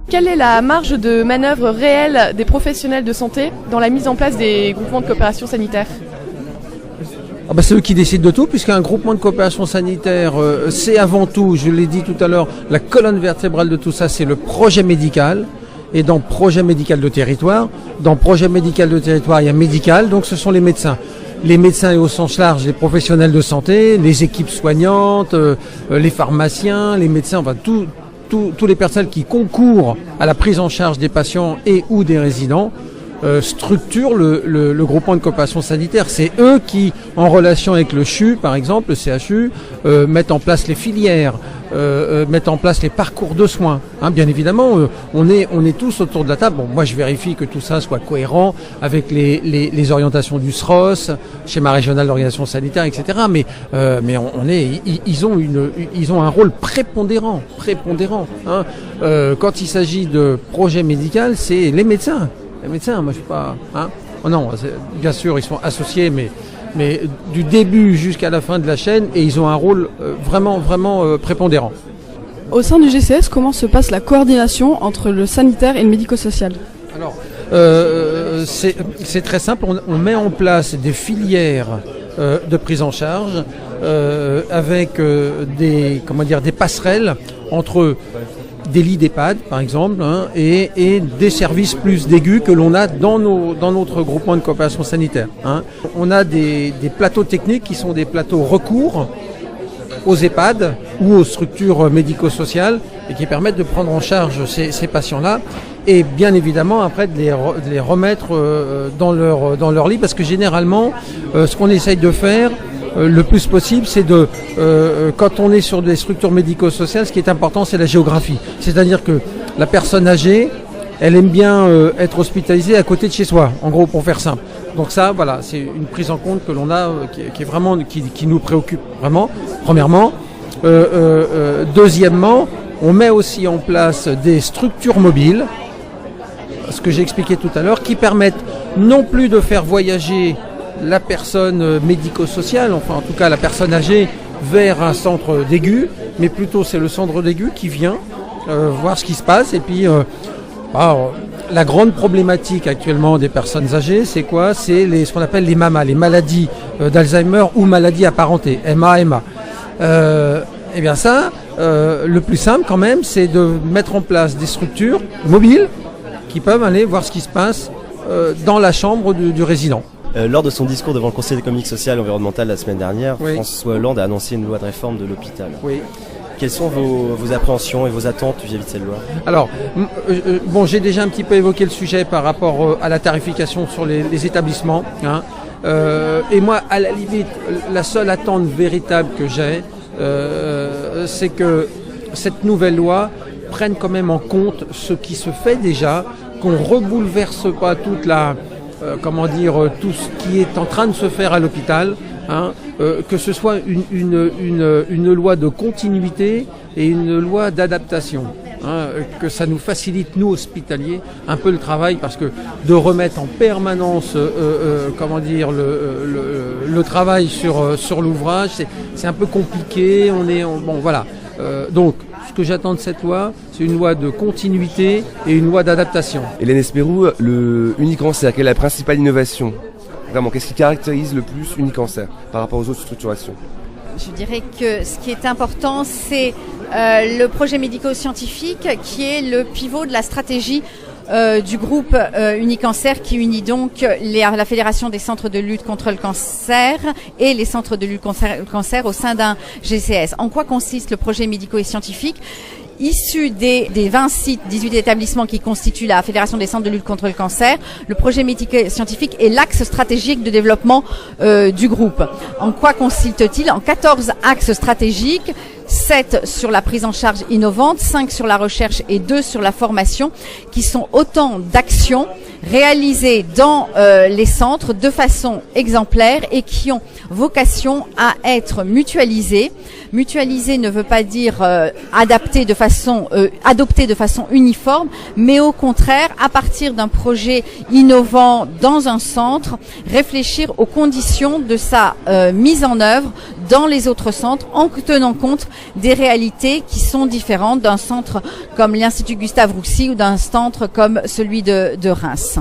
Quelle est la marge de manœuvre réelle des professionnels de santé dans la mise en place des groupements de coopération sanitaire ? C'est eux qui décident de tout, puisqu'un groupement de coopération sanitaire, c'est avant tout, je l'ai dit tout à l'heure, la colonne vertébrale de tout ça, c'est le projet médical. Et dans projet médical de territoire, il y a médical, donc ce sont les médecins. Les médecins et au sens large, les professionnels de santé, les équipes soignantes, les pharmaciens, les médecins, enfin tous les personnels qui concourent à la prise en charge des patients et ou des résidents structurent le groupement de coopération sanitaire. C'est eux qui, en relation avec le CHU, par exemple, le CHU, mettent en place les filières, mettent en place les parcours de soins. Bien évidemment, on est tous autour de la table. Bon, moi, je vérifie que tout ça soit cohérent avec les orientations du SROS, schéma régional d'organisation sanitaire, etc. Mais ils ont un rôle prépondérant. Quand il s'agit de projet médical, c'est les médecins. Les médecins, moi je suis pas. Non, bien sûr, ils sont associés, mais du début jusqu'à la fin de la chaîne, et ils ont un rôle vraiment prépondérant. Au sein du GCS, comment se passe la coordination entre le sanitaire et le médico-social ? Alors, c'est très simple. On met en place des filières de prise en charge avec des passerelles entre des lits d'EHPAD, par exemple, et des services plus d'aigus que l'on a dans notre groupement de coopération sanitaire. On a des plateaux techniques qui sont des plateaux recours aux EHPAD ou aux structures médico-sociales et qui permettent de prendre en charge ces patients-là et bien évidemment après de les remettre dans leur lit, parce que généralement ce qu'on essaye de faire le plus possible, c'est quand on est sur des structures médico-sociales, ce qui est important, c'est la géographie. C'est-à-dire que la personne âgée, elle aime bien être hospitalisée à côté de chez soi, en gros, pour faire simple. Donc ça, voilà, c'est une prise en compte que l'on a, qui nous préoccupe vraiment, premièrement. Deuxièmement, on met aussi en place des structures mobiles, ce que j'ai expliqué tout à l'heure, qui permettent non plus de faire voyager la personne médico-sociale, enfin en tout cas la personne âgée, vers un centre d'aigu, mais plutôt c'est le centre d'aigu qui vient voir ce qui se passe. Et puis la grande problématique actuellement des personnes âgées, c'est quoi ? C'est ce qu'on appelle les MAMA, les maladies d'Alzheimer ou maladies apparentées, MA. Et bien ça, le plus simple quand même, c'est de mettre en place des structures mobiles qui peuvent aller voir ce qui se passe dans la chambre du résident. Lors de son discours devant le Conseil économique, social et environnemental la semaine dernière, oui. François Hollande a annoncé une loi de réforme de l'hôpital. Oui. Quelles sont vos appréhensions et vos attentes vis-à-vis de cette loi ? Alors, j'ai déjà un petit peu évoqué le sujet par rapport à la tarification sur les établissements. Et moi, à la limite, la seule attente véritable que j'ai, c'est que cette nouvelle loi prenne quand même en compte ce qui se fait déjà, qu'on ne rebouleverse pas toute tout ce qui est en train de se faire à l'hôpital, que ce soit une loi de continuité et une loi d'adaptation, que ça nous facilite, nous hospitaliers, un peu le travail, parce que de remettre en permanence le travail sur l'ouvrage, c'est un peu compliqué. Donc ce que j'attends de cette loi, c'est une loi de continuité et une loi d'adaptation. Hélène Espérou, le Unicancer, quelle est la principale innovation ? Vraiment, qu'est-ce qui caractérise le plus Unicancer par rapport aux autres structurations ? Je dirais que ce qui est important, c'est le projet médico-scientifique qui est le pivot de la stratégie du groupe Unicancer, qui unit donc la Fédération des centres de lutte contre le cancer et les centres de lutte contre le cancer au sein d'un GCS. En quoi consiste le projet médico et scientifique ? Issu des 20 sites, 18 établissements qui constituent la Fédération des centres de lutte contre le cancer, le projet médico-scientifique est l'axe stratégique de développement du groupe. En quoi consiste-t-il ? En 14 axes stratégiques 7 sur la prise en charge innovante, 5 sur la recherche et 2 sur la formation, qui sont autant d'actions réalisées dans les centres de façon exemplaire et qui ont vocation à être mutualisées. Mutualiser ne veut pas dire adopter de façon uniforme, mais au contraire, à partir d'un projet innovant dans un centre, réfléchir aux conditions de sa mise en œuvre dans les autres centres en tenant compte des réalités qui sont différentes d'un centre comme l'Institut Gustave Roussy ou d'un centre comme celui de Reims.